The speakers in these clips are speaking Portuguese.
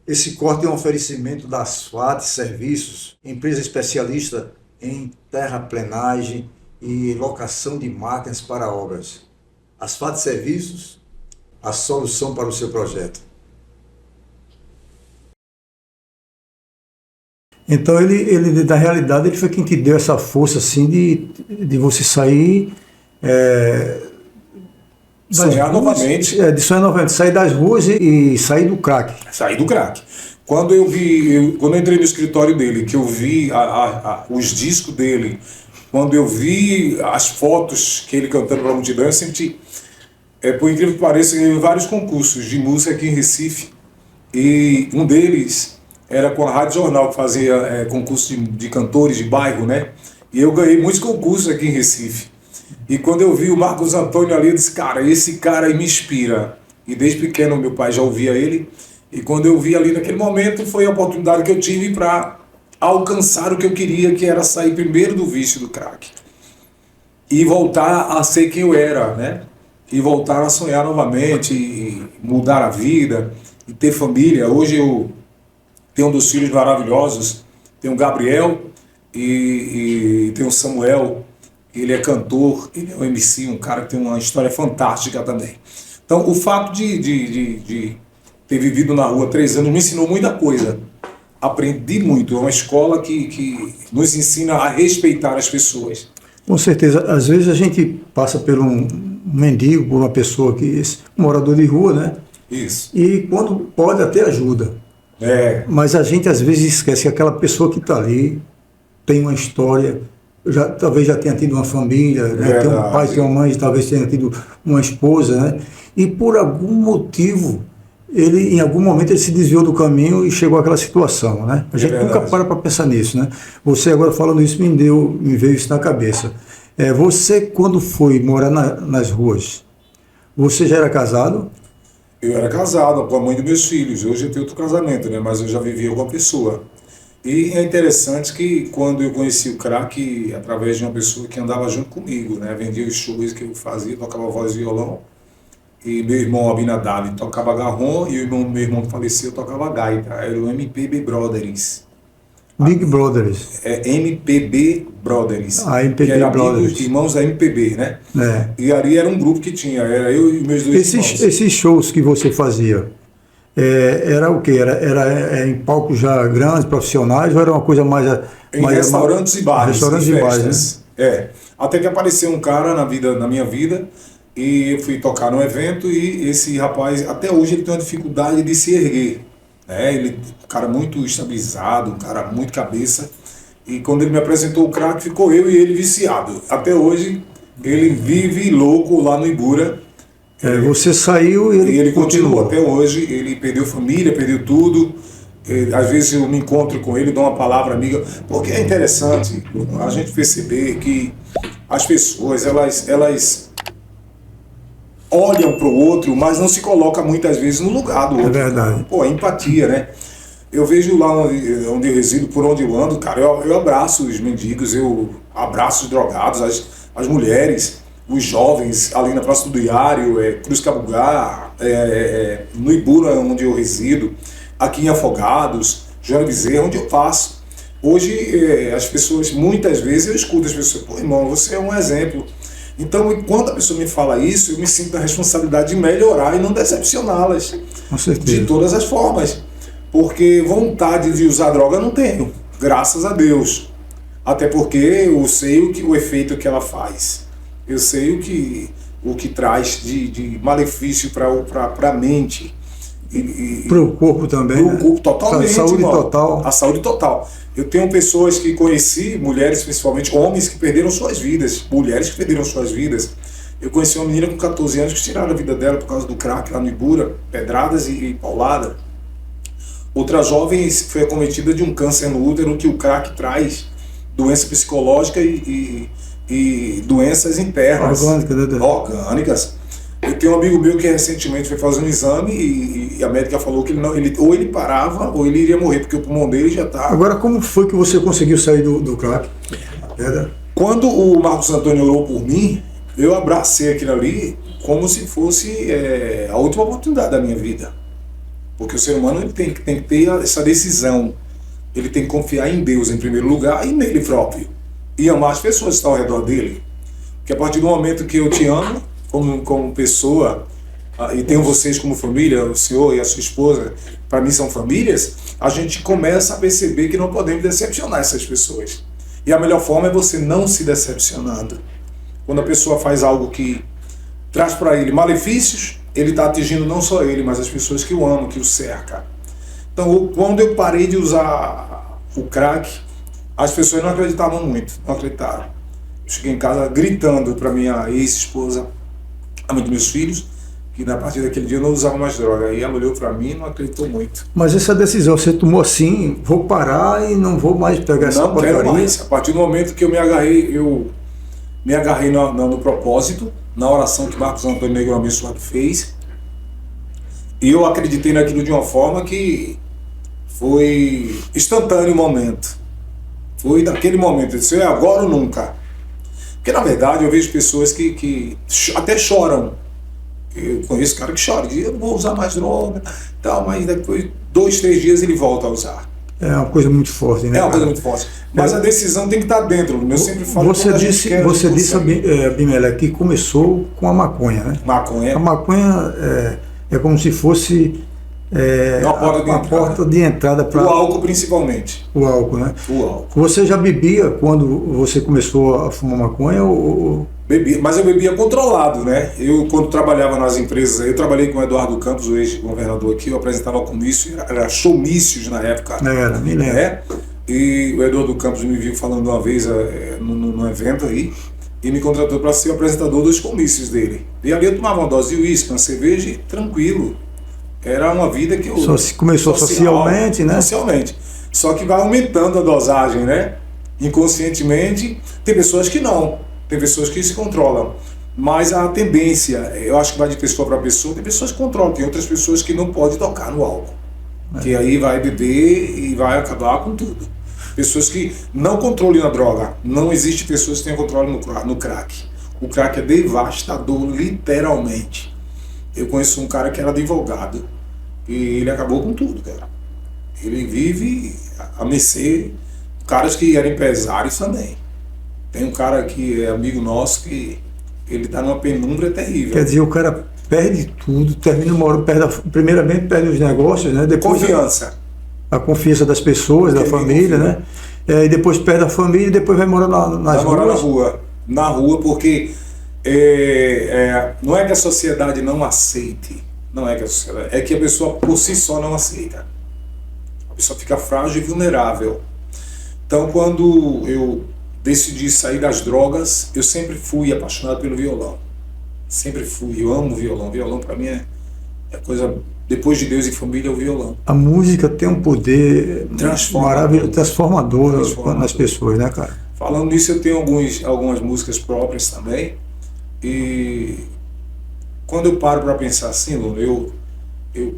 Esse corte é um oferecimento da Asfalt Serviços, empresa especialista em terraplenagem e locação de máquinas para obras. Asfalt Serviços, a solução para o seu projeto. Então ele na realidade, ele foi quem te deu essa força assim de você sair sonhar novamente. De sonhar novamente, sair das ruas e sair do crack. Sair do crack. Quando quando eu entrei no escritório dele, que eu vi os discos dele, quando eu vi as fotos que ele cantando para a multidão, eu senti, por incrível que pareça, eu ganhei vários concursos de música aqui em Recife, e um deles era com a Rádio Jornal, que fazia concurso de cantores de bairro, né? E eu ganhei muitos concursos aqui em Recife. E quando eu vi o Marcos Antônio ali, eu disse, cara, esse cara aí me inspira. E desde pequeno meu pai já ouvia ele. E quando eu vi ali naquele momento, foi a oportunidade que eu tive para alcançar o que eu queria, que era sair primeiro do vício do crack. E voltar a ser quem eu era, né? E voltar a sonhar novamente, e mudar a vida, e ter família. Hoje eu tenho 2 filhos maravilhosos. Tenho o Gabriel e tenho o Samuel. Ele é cantor, ele é um MC, um cara que tem uma história fantástica também. Então, o fato de ter vivido na rua 3 anos me ensinou muita coisa. Aprendi muito. É uma escola que nos ensina a respeitar as pessoas. Com certeza. Às vezes a gente passa por um mendigo, por uma pessoa um morador de rua, né? Isso. E quando pode até ajuda. Mas a gente às vezes esquece que aquela pessoa que está ali tem uma história, talvez já tenha tido uma família, né? Tem um pai, tem uma mãe, talvez tenha tido uma esposa, né? E por algum motivo, em algum momento ele se desviou do caminho e chegou àquela situação, né? A gente nunca para pensar nisso, né? Você agora falando isso me veio isso na cabeça. Você, quando foi morar nas ruas, você já era casado? Eu era casado com a mãe dos meus filhos. Hoje eu tenho outro casamento, né? Mas eu já vivia com a pessoa. E é interessante que quando eu conheci o crack, através de uma pessoa que andava junto comigo, né? Vendia os shows que eu fazia, tocava voz e violão. E meu irmão Abinadab tocava garrom, e meu irmão que faleceu tocava gaita. Era o MPB Brothers. Big Brothers. MPB Brothers. MPB que era Brothers. Irmãos da MPB, né? E ali era um grupo que tinha, era eu e meus 2 irmãos. Esses shows que você fazia, era o quê? Era em palcos já grandes, profissionais, ou era uma coisa mais... Em restaurantes e bares. Restaurantes e bares, né? Até que apareceu um cara na minha vida, e eu fui tocar num evento, e esse rapaz, até hoje, ele tem uma dificuldade de se erguer. Ele é um cara muito estabilizado, um cara muito cabeça. E quando ele me apresentou o crack, ficou eu e ele viciado. Até hoje, ele vive louco lá no Ibura. Você saiu e ele continua até hoje. Ele perdeu família, perdeu tudo. Às vezes eu me encontro com ele, dou uma palavra amiga. Porque é interessante a gente perceber que as pessoas, elas olham para o outro, mas não se colocam muitas vezes no lugar do outro. É verdade. Pô, empatia, né? Eu vejo lá onde eu resido, por onde eu ando, cara, eu abraço os mendigos, eu abraço os drogados, as mulheres, os jovens, ali na Praça do Diário, Cruz Cabugá, no Ibura, onde eu resido, aqui em Afogados, Joana Bezerra, onde eu passo. Hoje, as pessoas, muitas vezes, eu escuto as pessoas, pô, irmão, você é um exemplo. Então, quando a pessoa me fala isso, eu me sinto na responsabilidade de melhorar e não decepcioná-las. Com certeza. De todas as formas. Porque vontade de usar droga eu não tenho, graças a Deus. Até porque eu sei o efeito que ela faz. Eu sei o que traz de malefício para a mente. Para o corpo também. Para o corpo totalmente. A saúde total. A saúde total. Eu tenho pessoas que conheci, mulheres principalmente, homens que perderam suas vidas, mulheres que perderam suas vidas. Eu conheci uma menina com 14 anos que tiraram a vida dela por causa do crack lá no Ibura, pedradas e paulada. Outra jovem foi acometida de um câncer no útero que o crack traz, doença psicológica e doenças internas. Orgânicas. Eu tenho um amigo meu que recentemente foi fazer um exame e a médica falou que ou ele parava ou ele iria morrer, porque o pulmão dele já está... Agora, como foi que você conseguiu sair do crack? Quando o Marcos Antônio orou por mim, eu abracei aquilo ali como se fosse a última oportunidade da minha vida. Porque o ser humano ele tem que ter essa decisão. Ele tem que confiar em Deus em primeiro lugar e nele próprio. E amar as pessoas que estão ao redor dele. Porque a partir do momento que eu te amo como pessoa, e tenho vocês como família, o senhor e a sua esposa, para mim são famílias, a gente começa a perceber que não podemos decepcionar essas pessoas. E a melhor forma é você não se decepcionando. Quando a pessoa faz algo que traz para ele malefícios, ele está atingindo não só ele, mas as pessoas que o amam, que o cercam. Então, quando eu parei de usar o crack, as pessoas não acreditavam muito, não acreditaram. Eu cheguei em casa gritando para minha ex-esposa, a mãe dos meus filhos, que na partir daquele dia eu não usava mais droga. Aí ela olhou para mim e não acreditou muito. Mas essa decisão você tomou assim, vou parar e não vou mais pegar essa porcaria? Não quero mais. A partir do momento que eu me agarrei no propósito, na oração que Marcos Antônio Negro Abençoado fez, e eu acreditei naquilo de uma forma que foi instantâneo o momento. Foi daquele momento, eu disse, é agora ou nunca. Porque na verdade eu vejo pessoas que até choram. Eu conheço cara que chora, diz, eu não vou usar mais droga, tal, mas depois 2, 3 dias ele volta a usar. É uma coisa muito forte, né? É uma coisa muito forte. Mas a decisão tem que estar dentro. Eu sempre falo. Você disse, Abimelec, que começou com a maconha, né? Maconha. A maconha é como se fosse a porta de entrada para o álcool, principalmente. O álcool, né? O álcool. Você já bebia quando você começou a fumar maconha? Bebia, mas eu bebia controlado, né? Eu, quando trabalhava nas empresas, eu trabalhei com o Eduardo Campos, o ex-governador aqui, eu apresentava comício, era showmícios na época. Era, me lembro. E o Eduardo Campos me viu falando uma vez num evento aí, e me contratou para ser o apresentador dos comícios dele. E ali eu tomava uma dose de uísque, uma cerveja, e tranquilo. Era uma vida que eu... Começou socialmente, né? Socialmente. Só que vai aumentando a dosagem, né? Inconscientemente, tem pessoas que não. Tem pessoas que se controlam. Mas a tendência, eu acho que vai de pessoa para pessoa, tem pessoas que controlam, tem outras pessoas que não podem tocar no álcool. Que aí vai beber e vai acabar com tudo. Pessoas que não controlam na droga. Não existe pessoas que tenham controle no crack. O crack é devastador, literalmente. Eu conheço um cara que era advogado e ele acabou com tudo, cara. Ele vive a mercê de caras que eram empresários também. Tem um cara que é amigo nosso que ele está numa penumbra terrível. Quer dizer, o cara perde tudo, termina uma hora, primeiramente perde os negócios, né? Depois confiança. A confiança das pessoas, da família, né? E depois perde a família e depois vai morar nas ruas. Vai morar na rua, porque não é que a sociedade não aceite, não é que a sociedade, é que a pessoa por si só não aceita. A pessoa fica frágil e vulnerável. Então, quando eu decidi sair das drogas, eu sempre fui apaixonado pelo violão. Sempre fui, eu amo violão. Violão para mim é coisa, depois de Deus e família, é o violão. A música tem um poder maravilhoso, transformador nas pessoas, né, cara? Falando nisso, eu tenho algumas músicas próprias também. E quando eu paro para pensar assim, Lula, eu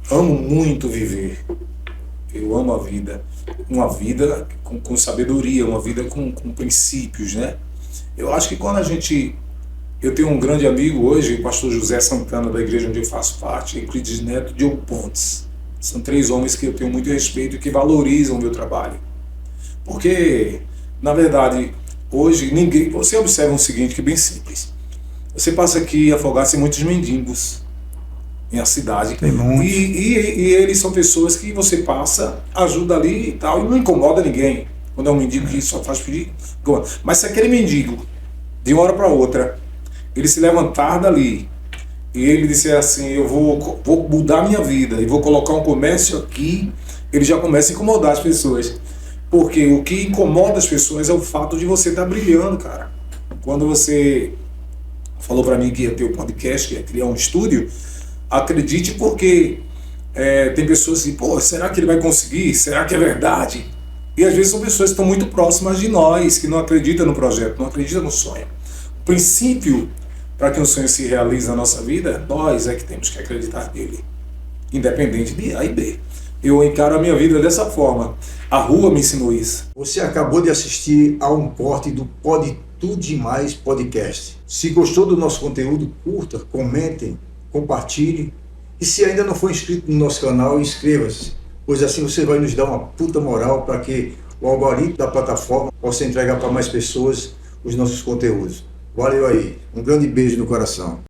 amo muito viver. Eu amo a vida. Uma vida com sabedoria, uma vida com princípios, né? Eu acho que quando eu tenho um grande amigo hoje, o pastor José Santana, da igreja onde eu faço parte, Euclides Neto, Diogo Pontes. São 3 homens que eu tenho muito respeito e que valorizam o meu trabalho. Porque, na verdade, hoje você observa o seguinte, que é bem simples. Você passa aqui em Afogados, tem muitos mendigos em a cidade. Tem muitos. E eles são pessoas que você passa, ajuda ali e tal, e não incomoda ninguém. Quando é um mendigo que só faz pedir. Mas se aquele mendigo, de uma hora para outra, ele se levantar dali e ele disser assim, eu vou mudar minha vida e vou colocar um comércio aqui, ele já começa a incomodar as pessoas. Porque o que incomoda as pessoas é o fato de você estar brilhando, cara. Quando você falou para mim que ia ter um podcast, que ia criar um estúdio, acredite, porque tem pessoas assim, pô, será que ele vai conseguir? Será que é verdade? E às vezes são pessoas que estão muito próximas de nós, que não acreditam no projeto, não acreditam no sonho. O princípio para que um sonho se realize na nossa vida, nós é que temos que acreditar nele, independente de A e B. Eu encaro a minha vida dessa forma. A rua me ensinou isso. Você acabou de assistir a um corte do Pode Tudo Demais podcast. Se gostou do nosso conteúdo, curta, comentem, compartilhe E se ainda não for inscrito no nosso canal, inscreva-se, pois assim você vai nos dar uma puta moral para que o algoritmo da plataforma possa entregar para mais pessoas os nossos conteúdos. Valeu aí, um grande beijo no coração.